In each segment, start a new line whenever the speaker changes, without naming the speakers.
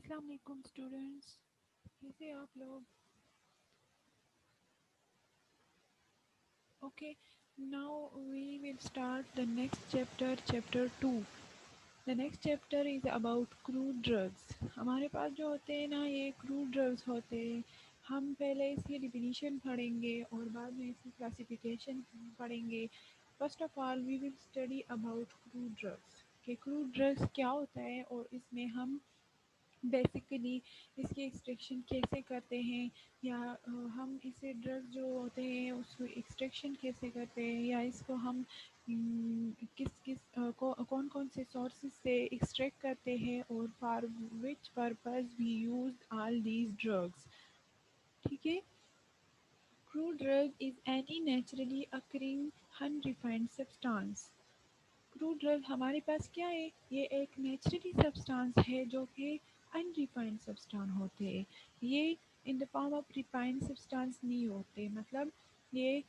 السلام علیکم اسٹوڈینٹس، کیسے آپ لوگ؟ Okay, now we will start the next chapter, chapter 2. The next chapter is about crude drugs. ہمارے پاس جو ہوتے ہیں نا، یہ کروڈ ڈرگس ہوتے ہیں. ہم پہلے اس کی ڈیفینیشن پڑھیں گے اور بعد میں اس کی کلاسیفیکیشن پڑھیں گے. First of all we will study about crude drugs کہ کروڈ ڈرگس کیا ہوتا ہے اور اس میں ہم بیسیکلی اس کی ایکسٹریکشن کیسے کرتے ہیں، یا ہم اسے ڈرگ جو ہوتے ہیں اس کو ایکسٹریکشن کیسے کرتے ہیں، یا اس کو ہم کون کون سے سورسز سے ایکسٹریکٹ کرتے ہیں، اور for which purpose we use all these drugs. ٹھیک ہے. Crude drug is any naturally occurring unrefined substance. Crude drug ہمارے پاس کیا ہے؟ یہ ایک نیچرلی سبسٹانس ہے جو کہ انریفائنڈ سبسٹانس ہوتے ہیں. یہ in the form of refined substance نہیں ہوتے، مطلب یہ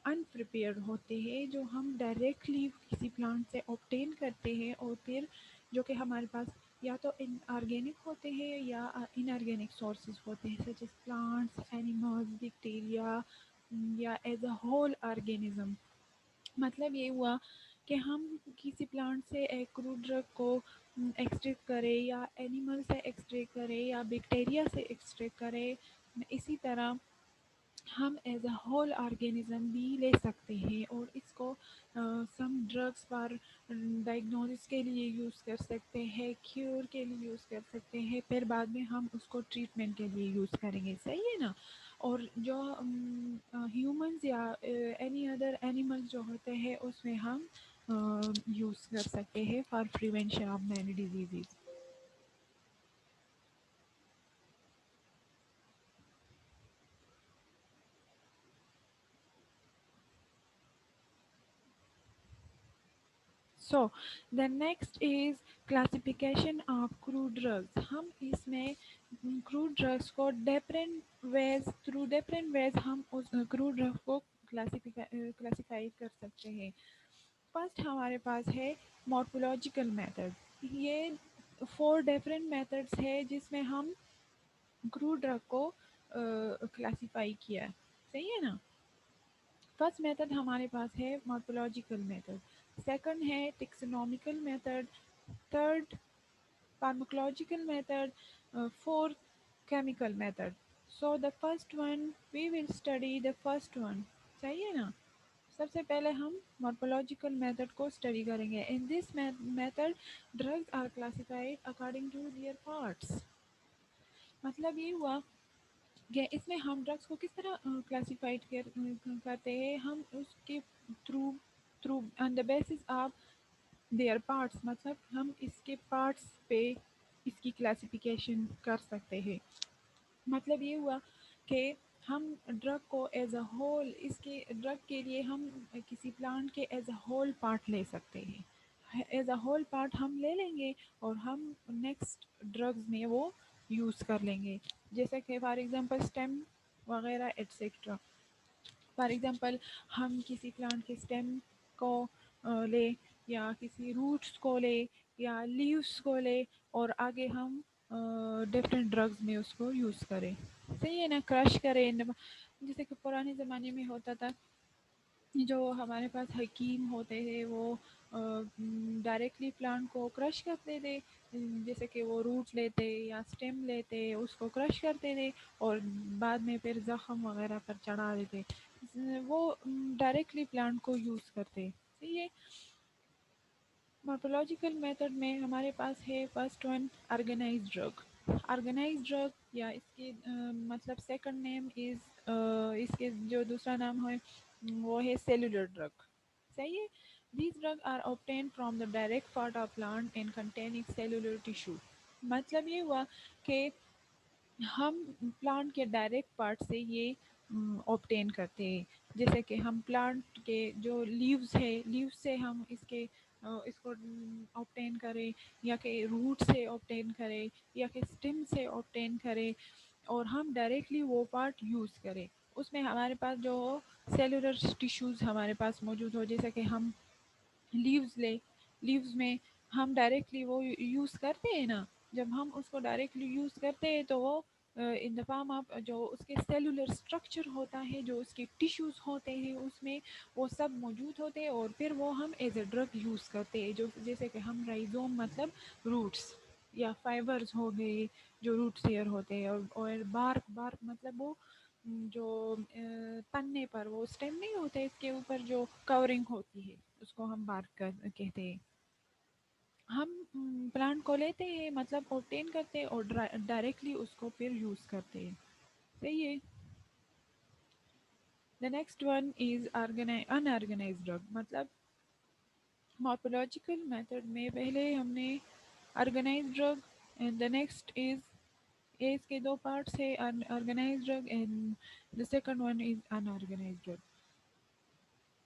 انپریپیئرڈ ہوتے ہیں جو ہم ڈائریکٹلی کسی پلانٹ سے اوبٹین کرتے ہیں، اور پھر جو کہ ہمارے پاس یا تو ان آرگینک ہوتے ہیں یا ان آرگینک سورسز ہوتے ہیں، such as plants, animals, bacteria, یا ایز اے ہول آرگینزم. مطلب یہ ہوا کہ ہم کسی پلانٹ سے ایک کروڈ ڈرگ کو ایکسٹریکٹ کرے، یا اینیمل سے ایکسٹریکٹ کرے، یا بیکٹیریا سے ایکسٹریکٹ کرے. اسی طرح ہم ایز اے ہول آرگینزم بھی لے سکتے ہیں، اور اس کو سم ڈرگس پر ڈائگنوسس کے لیے یوز کر سکتے ہیں، کیور کے لیے یوز کر سکتے ہیں، پھر بعد میں ہم اس کو ٹریٹمنٹ کے لیے یوز کریں گے. صحیح ہے نا؟ اور جو ہیومنز یا اینی ادر اینیملز جو ہوتے ہیں اس میں ہم یوز کر سکتے ہیں for prevention of many diseases. So the next is classification of crude drugs. ہم اس میں کروڈ ڈرگس کو تھرو ڈفرینٹ ویز ہم اس کروڈ ڈرگ کو کلاسیفائی کر سکتے ہیں. فرسٹ ہمارے پاس ہے مارفولوجیکل میتھڈ. یہ 4 ڈفرینٹ میتھڈس ہے جس میں ہم کروڈ ڈرگ کو کلاسیفائی کیا. صحیح ہے نا؟ فرسٹ میتھڈ ہمارے پاس ہے مارفولوجیکل میتھڈ، سیکنڈ ہے taxonomical method, third pharmacological method, fourth chemical method. So the first one we will study the first one. صحیح ہے نا؟ سب سے پہلے ہم مارفولوجیکل میتھڈ کو اسٹڈی کریں گے. In this method drugs are classified according to their parts. مطلب یہ ہوا کہ اس میں ہم ڈرگس کو کس طرح کلاسیفائڈ کرتے ہیں، ہم اس کے through on the basis of their parts. مطلب ہم اس کے پارٹس پہ اس کی کلاسیفیکیشن کر سکتے ہیں. مطلب یہ ہوا کہ ہم ڈرگ کو ایز اے ہول، اس کے ڈرگ کے لیے ہم کسی پلانٹ کے ایز اے ہول پارٹ لے سکتے ہیں. ایز اے ہول پارٹ ہم لے لیں گے اور ہم نیکسٹ ڈرگز میں وہ یوز کر لیں گے. جیسے کہ فار ایگزامپل اسٹیم وغیرہ ایٹسیٹرا. فار ایگزامپل ہم کسی پلانٹ کے اسٹیم کو لے، یا کسی روٹس کو لے، یا لیوس کو لے، اور آگے ہم ڈفرینٹ ڈرگز میں اس کو یوز کریں. صحیح ہے نا؟ کرش کریں. جیسے کہ پرانے زمانے میں ہوتا تھا، جو ہمارے پاس حکیم ہوتے تھے وہ ڈائریکٹلی پلانٹ کو کرش کرتے تھے. جیسے کہ وہ روٹ لیتے یا اسٹیم لیتے، اس کو کرش کرتے تھے، اور بعد میں پھر زخم وغیرہ پر چڑھا دیتے. وہ ڈائریکٹلی پلانٹ کو یوز کرتے. صحیح ہے. مارفولوجیکل میتھڈ میں ہمارے پاس ہے first one organise drug. Organise drug, یا اس کے مطلب سیکنڈ نیم از، اس کے جو دوسرا نام ہے وہ ہے سیلولر ڈرگ. صحیح ہے. These drugs are obtained from the direct part of plant and containing cellular tissue. مطلب یہ ہوا کہ ہم پلانٹ کے ڈائریکٹ پارٹ سے یہ اوبٹین کرتے ہیں. جیسے کہ ہم پلانٹ کے جو لیوز ہے، لیوز سے ہم اس کو اوبٹین کریں، یا کہ روٹ سے اوبٹین کریں، یا کہ اسٹم سے اوبٹین کریں، اور ہم ڈائریکٹلی وہ پارٹ یوز کریں. اس میں ہمارے پاس جو سیلولر ٹیشوز ہمارے پاس موجود ہو. جیسے کہ ہم لیوز میں ہم ڈائریکٹلی وہ یوز کرتے ہیں نا. جب ہم اس کو ڈائریکٹلی یوز کرتے ہیں تو وہ ان دا فارم آف جو اس کے سیلولر اسٹرکچر ہوتا ہے، جو اس کے ٹیشوز ہوتے ہیں اس میں وہ سب موجود ہوتے ہیں، اور پھر وہ ہم ایز اے ڈرگ یوز کرتے ہیں، جو جیسے کہ ہم رائزوم مطلب روٹس یا فائبرز ہو گئے جو روٹ سیئر ہوتے ہیں، اور بارک بارک مطلب وہ جو تننے پر وہ اسٹیم نہیں ہوتے، اس کے اوپر جو کورنگ ہوتی ہے اس کو ہم بارک کہتے ہیں۔ ہم پلانٹ کو لیتے ہیں مطلب اوبٹین کرتے ہیں اور ڈائریکٹلی اس کو پھر یوز کرتے ہیں، صحیح ہے۔ The next one is unorganised drug, مطلب مارپولوجیکل میتھڈ میں پہلے ہم نے organise drug, and the next is اس کے دو پارٹس ہے، organise drug and the second one is unorganised drug.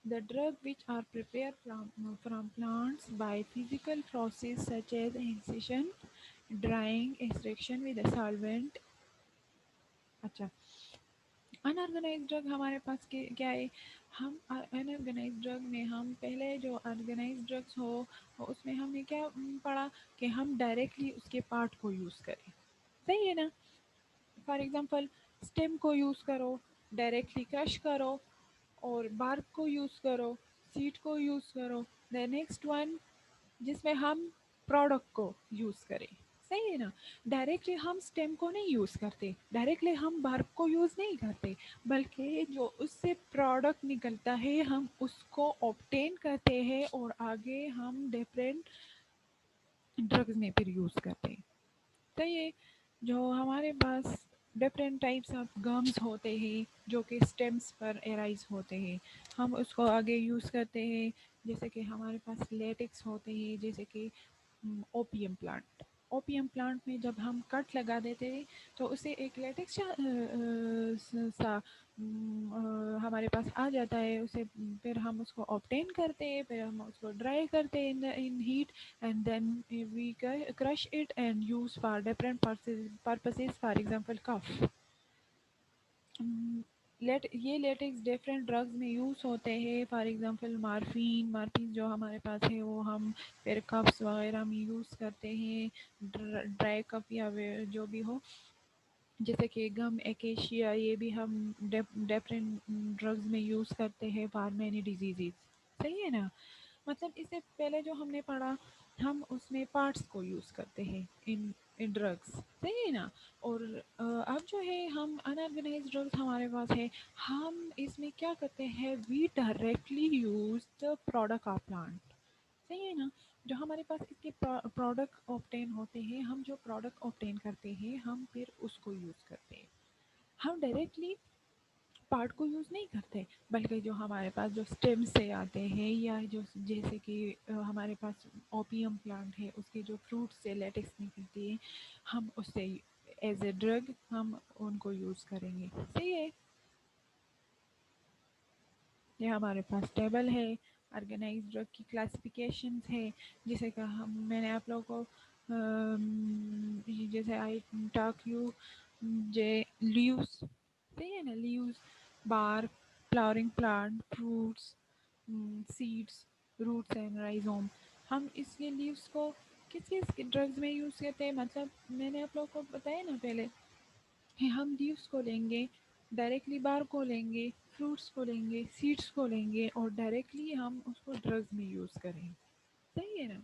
The drug which are prepared from plants by physical process such as excision, drying, extraction with a solvent۔ اچھا، انآرگنائز drug ہمارے پاس کیا ہے؟ ہم انآرگنائز ڈرگ میں ہم پہلے جو آرگنائز ڈرگس ہو اس میں ہم نے کیا پڑھا کہ ہم ڈائریکٹلی اس کے پارٹ کو یوز کریں، صحیح ہے نا؟ فار ایگزامپل اسٹیم کو یوز کرو، ڈائریکٹلی کرش کرو، اور بارک کو یوز کرو، سیٹ کو یوز کرو۔ دا نیکسٹ ون جس میں ہم پروڈکٹ کو یوز کریں، صحیح ہے نا؟ ڈائریکٹلی ہم اسٹیم کو نہیں یوز کرتے، ڈائریکٹلی ہم بارک کو یوز نہیں کرتے، بلکہ جو اس سے پروڈکٹ نکلتا ہے ہم اس کو اوبٹین کرتے ہیں اور آگے ہم ڈفرینٹ ڈرگز میں پھر یوز کرتے ہیں، صحیح ہے۔ جو ہمارے پاس ڈفرینٹ ٹائپس آف گمز ہوتے ہیں جو کہ اسٹیمس پر ایرائز ہوتے ہیں، ہم اس کو آگے یوز کرتے ہیں، جیسے کہ ہمارے پاس لیٹکس ہوتے ہیں، جیسے کہ اوپیم پلانٹ۔ اوپیم پلانٹ میں جب ہم کٹ لگا دیتے ہیں تو اسے ایک لیٹکس سا ہمارے پاس آ جاتا ہے، اسے پھر ہم اس کو آبٹین کرتے ہیں، پھر ہم اس کو ڈرائی کرتے ہیں ان heat, and then we crush it and use for different purposes, for example cough۔ یہ لیٹکس ڈفرینٹ ڈرگز میں یوز ہوتے ہیں، فار ایگزامپل مارفین جو ہمارے پاس ہے وہ ہم پھر کفس وغیرہ میں یوز کرتے ہیں، ڈرائی کف یا جو بھی ہو، جیسے کہ گم ایکیشیا، یہ بھی ہم ڈفرینٹ ڈرگز میں یوز کرتے ہیں فار مینی ڈیزیزز، صحیح ہے نا؟ مطلب اس سے پہلے جو ہم نے پڑھا ہم اس میں پارٹس کو یوز کرتے ہیں ان ڈرگس، صحیح ہے نا؟ اور اب جو ہے ہم انآرگنائز ڈرگس ہمارے پاس ہے، ہم اس میں کیا کرتے ہیں، we directly use the product of plant, صحیح ہے نا؟ جو ہمارے پاس اس کے پروڈکٹ آبٹین ہوتے ہیں، ہم جو پروڈکٹ آبٹین کرتے ہیں ہم پھر اس کو یوز کرتے ہیں، ہم ڈائریکٹلی پارٹ کو یوز نہیں کرتے، بلکہ جو ہمارے پاس جو اسٹیم سے آتے ہیں یا جو جیسے کہ ہمارے پاس اوپیم پلانٹ ہے اس کے جو فروٹ سے لیٹکس نکلتی ہے، ہم اس سے ایز اے ڈرگ ہم ان کو یوز کریں گے، صحیح ہے۔ یہ ہمارے پاس ٹیبل ہے آرگنائز ڈرگ کی کلاسیفیکیشنز ہے، جیسے کہ میں نے آپ لوگوں کو جیسے آئی ٹاک یو جے لیوز، صحیح ہے نا؟ Leaves, bark, flowering plant, fruits, seeds, roots and rhizome. ہم اس کے لیوز کو کس کس ڈرگز میں یوز کرتے ہیں، مطلب میں نے آپ لوگوں کو بتایا نا پہلے کہ ہم لیوس کو لیں گے، ڈائریکٹلی بار کو لیں گے، فروٹس کو لیں گے، سیڈس کو لیں گے، اور ڈائریکٹلی ہم اس کو ڈرگز میں یوز کریں گے، صحیح ہے نا؟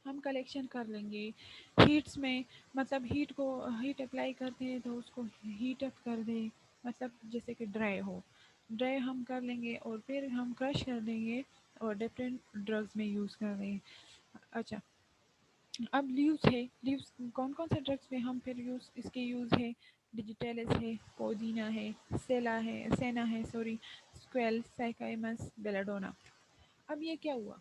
ہم کلیکشن کر لیں گے ہیٹس میں، مطلب ہیٹ کو ہیٹ اپلائی کرتے ہیں تو اس کو ہیٹ اپ کر دیں، مطلب جیسے کہ ڈرائی ہم کر لیں گے اور پھر ہم کرش کر دیں گے اور ڈفرینٹ ڈرگز میں یوز کر دیں گے۔ اچھا، اب لیوز ہے، لیوز کون کون سے ڈرگس میں ہم پھر اس کے یوز ہے، ڈیجیٹیلس ہے، پودینہ ہے، سینا ہے سوری، اسکویل، سائکائمس، بیلاڈونا۔ اب یہ کیا ہوا،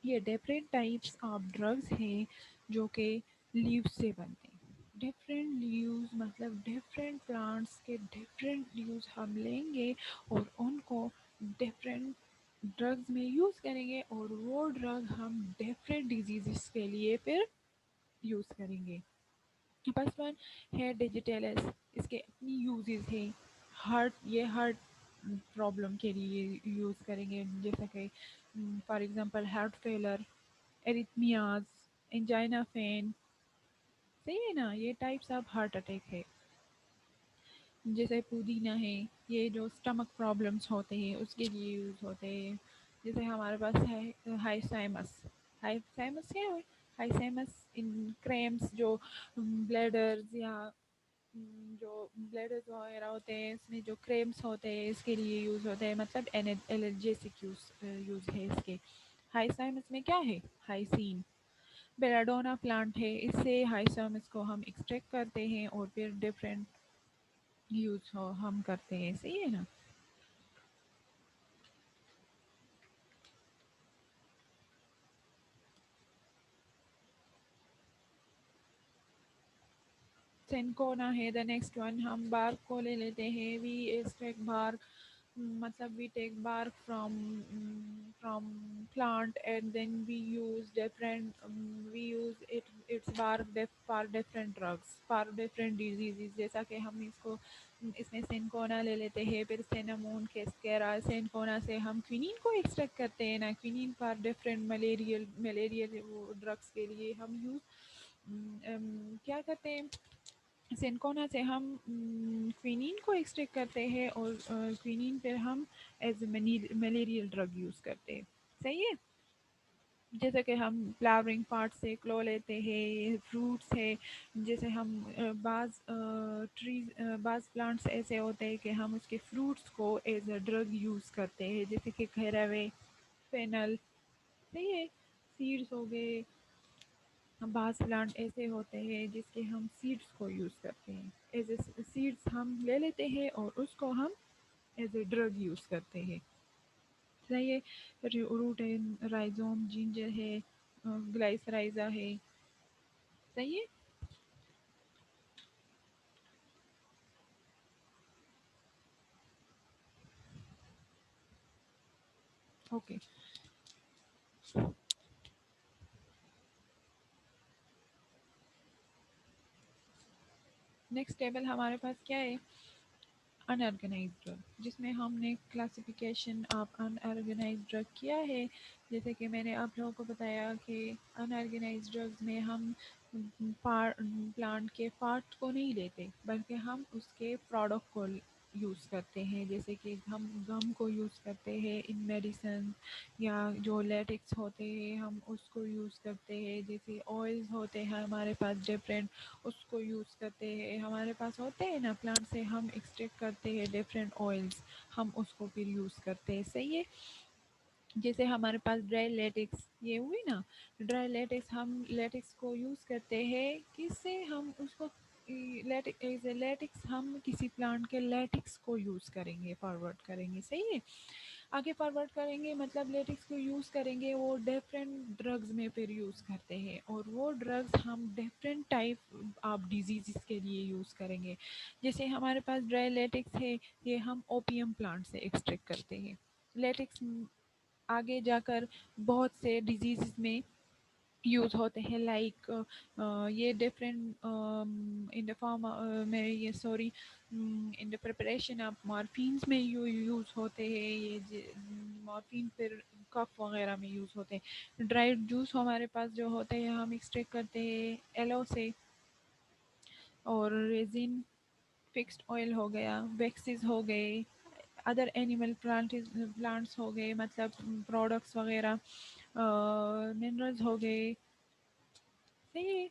یہ ڈفرینٹ ٹائپس آف ڈرگس ہیں جو کہ لیوز سے بنتے ہیں، ڈفرینٹ لیوز مطلب ڈفرینٹ پلانٹس کے ڈفرینٹ لیوز ہم لیں گے اور ان کو ڈفرینٹ ڈرگز میں یوز کریں گے، اور وہ ڈرگ ہم ڈفرینٹ ڈیزیزز کے لیے پھر یوز کریں گے۔ فرسٹ ون ہے ڈیجیٹیلس، اس کے اپنی یوزز ہیں، ہارٹ پرابلم کے لیے یوز کریں گے، جیسا کہ for example heart failure, arrhythmias, angina pain, صحیح ہے نا. یہ ٹائپس آف ہارٹ اٹیک ہے. جیسے پودینہ ہے، یہ جو اسٹمک پرابلمس ہوتے ہیں اس کے لیے یوز ہوتے ہیں. جیسے ہمارے پاس ہے ہائسائمس. ہائسائمس کیا ہے؟ ہائسائمس ان کریمس جو بلیڈرز یا جو بلیڈرز وغیرہ ہوتے ہیں اس میں جو کریمس ہوتے ہیں اس کے لیے یوز ہوتے ہیں، مطلب الرجیسک یوز ہے اس کے. ہائسائمس میں کیا ہے؟ ہائسین بیلاڈونا پلانٹ ہے، اس سے ہائسائمس کو ہم ایکسٹریکٹ کرتے ہیں اور پھر ڈفرینٹ یوز ہم کرتے ہیں. صحیح ہے نا. سینکونا ہے دا نیکسٹ ون. ہم بارک کو لے لیتے ہیں. وی ایکسٹریکٹ بارک، مطلب we take bark from plant and then we use different we use its bark for different drugs for different diseases. جیسا کہ ہم اس کو اس میں سینکونا لے لیتے ہیں، پھر سینامون کیسکیرا. سینکونا سے ہم کوینین کو ایکسٹریکٹ کرتے ہیں نا، کوینین فار ڈفرینٹ ملیریل ڈرگس کے لیے ہم یوز کیا کرتے ہیں. سینکونا سے ہم کوینین کو ایکسٹریکٹ کرتے ہیں اور کوینین پھر ہم ایز اے ملیریل ڈرگ یوز کرتے ہیں. صحیح ہے. جیسے کہ ہم فلاورنگ پارٹ سے کلو لیتے ہیں، فروٹس ہے. جیسے ہم بعض پلانٹس ایسے ہوتے ہیں کہ ہم اس کے فروٹس کو ایز اے ڈرگ یوز کرتے ہیں، جیسے کہ کھیراوے، فینل. صحیح ہے. سیڈس ہو گئے. بعض پلانٹ ایسے ہوتے ہیں جس کے ہم سیڈس کو یوز کرتے ہیں. ایز اے سیڈس ہم لے لیتے ہیں اور اس کو ہم ایز اے ڈرگ یوز کرتے ہیں. صحیح ہے. روٹ ہے، رائزوم، جنجر ہے، گلائسرائزا ہے. صحیح ہے. اوکے. نیکسٹ ٹیبل ہمارے پاس کیا ہے؟ ان آرگنائزڈ ڈرگ، جس میں ہم نے classification of unorganised drug کیا ہے. جیسے کہ میں نے آپ لوگوں کو بتایا کہ ان آرگنائزڈ ڈرگز میں ہم پلانٹ کے پارٹ کو نہیں لیتے بلکہ ہم اس کے پروڈکٹ کو یوز کرتے ہیں. جیسے کہ ہم گم کو یوز کرتے ہیں ان میڈیسن، یا جو لیٹکس ہوتے ہیں ہم اس کو یوز کرتے ہیں. جیسے آئلز ہوتے ہیں ہمارے پاس ڈفرینٹ، اس کو یوز کرتے ہیں. ہمارے پاس ہوتے ہیں نا پلانٹ سے ہم ایکسٹریکٹ کرتے ہیں ڈفرینٹ آئلس، ہم اس کو پھر یوز کرتے ہیں. صحیح ہے. جیسے ہمارے پاس ڈرائی لیٹکس یہ ہوئی نا، ڈرائی لیٹکس ہم لیٹکس کو یوز کرتے ہیں. کس سے ہم اس کو لیٹکس ہم کسی پلانٹ کے لیٹکس کو یوز کریں گے، فارورڈ کریں گے. صحیح ہے. آگے فارورڈ کریں گے مطلب لیٹکس کو یوز کریں گے، وہ ڈفرینٹ ڈرگز میں پھر یوز کرتے ہیں اور وہ ڈرگز ہم ڈفرینٹ ٹائپ آف ڈیزیزز کے لیے یوز کریں گے. جیسے ہمارے پاس ڈرائی لیٹکس ہے، یہ ہم اوپیم پلانٹ سے ایکسٹریکٹ کرتے ہیں. لیٹکس آگے جا کر بہت سے ڈیزیزز میں یوز ہوتے ہیں، لائک یہ ڈفرینٹ ان دا فارم میں یہ sorry in the preparation of morphines میں یوز ہوتے ہیں. یہ مارفین پھر کف وغیرہ میں یوز ہوتے ہیں. ڈرائیڈ جوس ہمارے پاس جو ہوتے ہیں ہم ایکسٹریکٹ کرتے ہیں ایلو سے. اور ریزن، فکسڈ آئل ہو گیا، ویکسز ہو گئے، ادر اینیمل پلانٹس ہو گئے، مطلب پروڈکٹس وغیرہ، منرلز ہو گئے. صحیح ہے.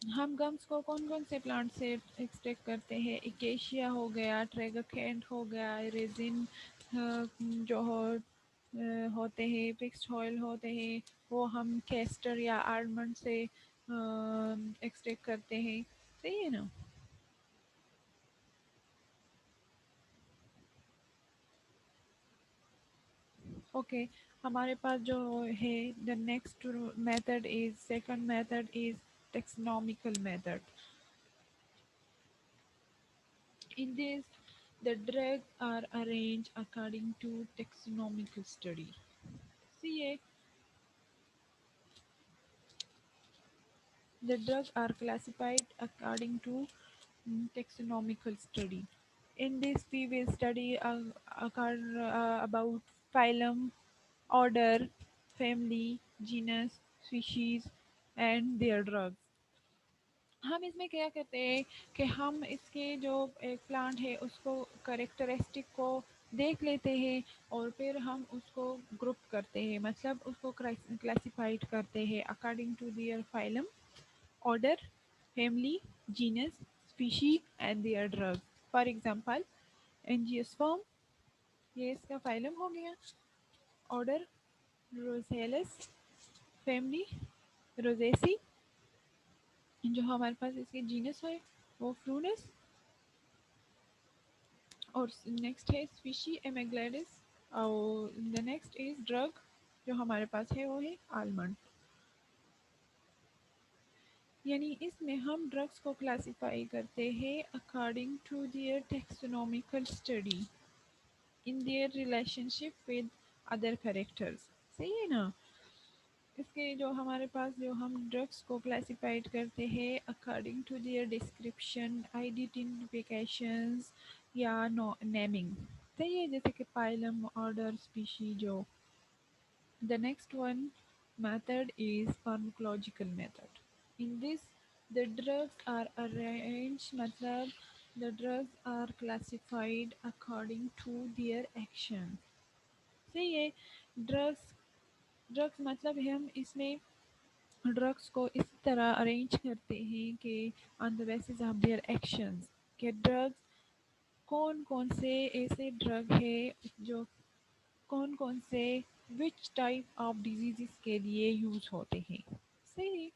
ہم گمس کو کون کون سے پلانٹ سے ایکسٹریکٹ کرتے ہیں؟ اکیشیا ہو گیا، ٹریگاکینٹ ہو گیا، ریزن جو ہوتے ہیں فکسڈ آئل ہوتے ہیں وہ ہم کیسٹر یا آلمنڈ سے ایکسٹریکٹ کرتے ہیں. صحیح ہے نا. اوکے. ہمارے پاس جو ہے the next method is second method is taxonomical method. In this, the drugs are arranged according to taxonomical study. See, the drugs are classified according to taxonomical study. In this, we will study about phylum, order, family, genus, species, and their drugs. ہم اس میں کیا کرتے ہیں کہ ہم اس کے جو ایک پلانٹ ہے اس کو کریکٹرسٹک کو دیکھ لیتے ہیں، اور پھر ہم اس کو گروپ کرتے ہیں، مطلب اس کو کلاسیفائڈ کرتے ہیں according to their phylum, order, family, genus, species and their drug. For example angiosperm, یہ اس کا فائلم ہو گیا. آرڈر روزیلس، فیملی روزیسی، جو ہمارے پاس اس کے جینس ہے وہ فرونس، اور نیکسٹ ہے اسپیشی ایمیگلیڈس، اور دا نیکسٹ از ڈرگ جو ہمارے پاس ہے وہ ہے آلمنڈ. یعنی اس میں ہم ڈرگس کو کلاسیفائی کرتے ہیں according to their taxonomical study in their relationship with other characters. صحیح ہے نا؟ اس کے جو ہمارے پاس جو ہم ڈرگس کو کلاسیفائڈ کرتے ہیں اکارڈنگ ٹو دیئر ڈسکرپشن، آئیڈینٹیفیکیشنز یا نیمنگ. صحیح ہے، جیسے کہ پائلم، آرڈر، اسپیشی جو. The next one method is pharmacological method. In this, the drugs are arranged, matlab the drugs are classified according to their action. صحیح ہے. ڈرگس ڈرگس مطلب ہم اس میں ڈرگس کو اس طرح ارینج کرتے ہیں کہ on the basis of their actions, کہ ڈرگس کون کون سے ایسے ڈرگ ہے جو کون کون سے وچ ٹائپ آف ڈیزیزز کے لیے یوز ہوتے ہیں. صحیح.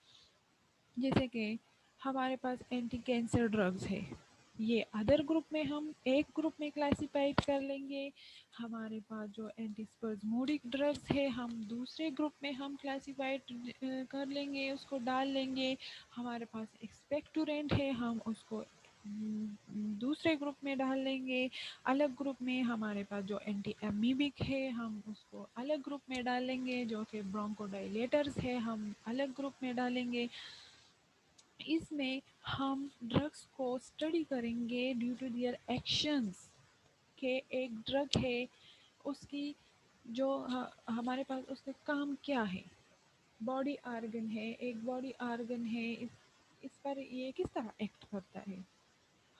جیسے کہ ہمارے پاس اینٹی کینسر ڈرگز ہے، یہ ادر گروپ میں ہم ایک گروپ میں کلاسیفائڈ کر لیں گے. ہمارے پاس جو اینٹی اسپزموڈک ڈرگز ہے ہم دوسرے گروپ میں ہم کلاسیفائڈ کر لیں گے، اس کو ڈال لیں گے. ہمارے پاس ایکسپیکٹورینٹ ہے، ہم اس کو دوسرے گروپ میں ڈال لیں گے. الگ گروپ میں ہمارے پاس جو اینٹی امیبک ہے ہم اس کو الگ گروپ میں ڈالیں گے. جو کہ برونکو ڈائلیٹرز ہے ہم الگ گروپ میں ڈالیں گے. اس میں ہم ڈرگس کو اسٹڈی کریں گے ڈیو ٹو دیئر ایکشنز، کہ ایک ڈرگ ہے اس کی جو ہمارے پاس اس کا کام کیا ہے. باڈی آرگن ہے، ایک باڈی آرگن ہے، اس پر یہ کس طرح ایکٹ کرتا ہے.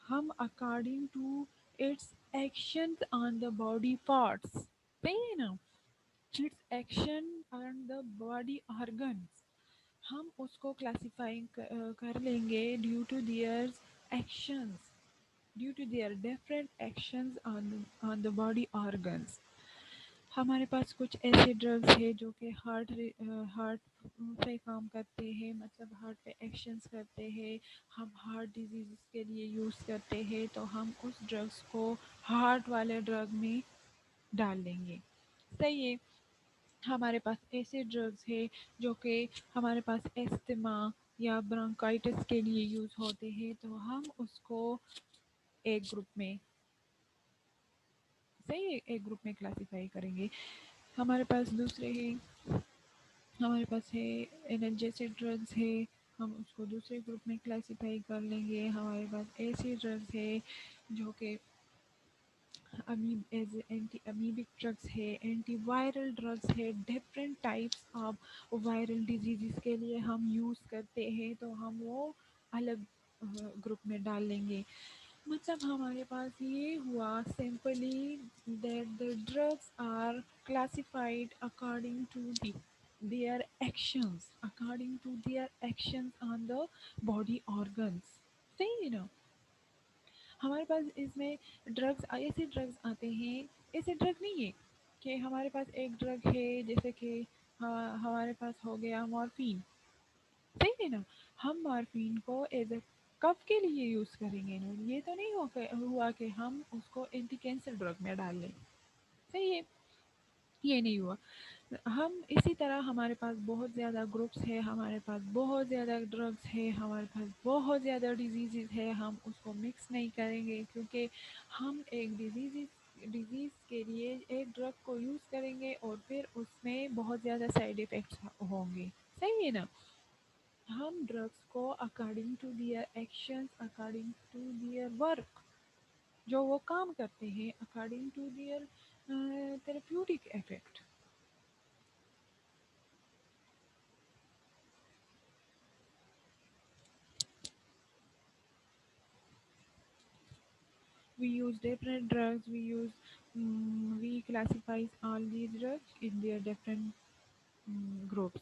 ہم according to its action on the body parts. صحیح ہے نا؟ Its action on the body organs ہم اس کو کلاسیفائنگ کر لیں گے due to their actions, due to their different actions on the body organs. ہمارے پاس کچھ ایسے ڈرگس ہے جو کہ ہارٹ پہ کام کرتے ہیں، مطلب ہارٹ پہ ایکشنز کرتے ہیں. ہم ہارٹ ڈیزیز کے لیے یوز کرتے ہیں تو ہم اس ڈرگس کو ہارٹ والے ڈرگ میں ڈال دیں گے. صحیح ہے. ہمارے پاس ایسے ڈرگس ہے جو کہ ہمارے پاس استھما یا برونکائٹس کے لیے یوز ہوتے ہیں تو ہم اس کو ایک گروپ میں، صحیح ہے، ایک گروپ میں کلاسیفائی کریں گے. ہمارے پاس دوسرے ہیں، ہمارے پاس ہے انرجیسک ڈرگس ہے، ہم اس کو دوسرے گروپ میں کلاسیفائی کر لیں گے. ہمارے پاس ایسے ڈرگس ہے جو کہ اینٹی امیبک ڈرگس ہے، اینٹی وائرل ڈرگس ہے، different types of viral diseases کے لیے ہم یوز کرتے ہیں تو ہم وہ الگ گروپ میں ڈال لیں گے. مطلب ہمارے پاس یہ ہوا simply that the drugs are classified according to their actions, according to their actions on the body organs. صحیح ہے نا؟ ہمارے پاس اس میں ڈرگس ایسے ڈرگس آتے ہیں، ایسے ڈرگ نہیں ہے کہ ہمارے پاس ایک ڈرگ ہے جیسے کہ ہمارے پاس ہو گیا مورفین. صحیح ہے نا؟ ہم مورفین کو ایز اے کف کے لیے یوز کریں گے نا. یہ تو نہیں ہوا کہ ہم اس کو اینٹی کینسر ڈرگ میں ڈال لیں. صحیح ہے، یہ نہیں ہوا. ہم اسی طرح ہمارے پاس بہت زیادہ گروپس ہے، ہمارے پاس بہت زیادہ ڈرگس ہے، ہمارے پاس بہت زیادہ ڈیزیزز ہے. ہم اس کو مکس نہیں کریں گے کیونکہ ہم ایک ڈیزیز کے لیے ایک ڈرگ کو یوز کریں گے اور پھر اس میں بہت زیادہ سائڈ ایفیکٹس ہوں گے. صحیح ہے نا؟ ہم ڈرگس کو according to their actions, according to their work جو وہ کام کرتے ہیں، according to their therapeutic effect. We use different drugs. We classify all these drugs in their different groups.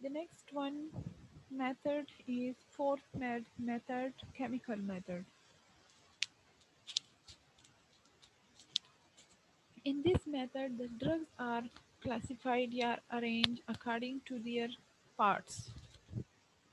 The next one method is fourth method, chemical method. In this method the drugs are classified or arranged according to their parts.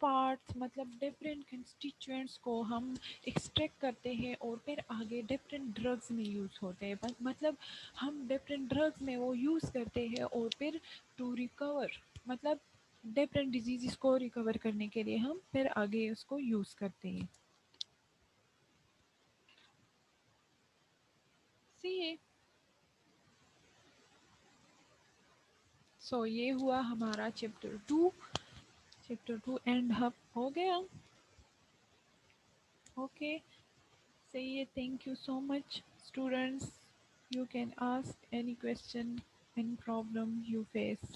Parts مطلب different کنسٹیچوئنٹس کو ہم extract کرتے ہیں اور پھر آگے different drugs میں use ہوتے ہیں مطلب ہم ڈفرینٹ ڈرگس میں وہ یوز کرتے ہیں اور پھر ٹو ریکور مطلب ڈفرینٹ ڈیزیزز کو ریکور کرنے کے لیے ہم پھر آگے اس کو یوز کرتے ہیں. سی سو یہ ہوا ہمارا چیپٹر 2 اینڈ ہب ہو گیا. اوکے صحیح ہے. Thank you so much students. You can ask any question, any problem you face.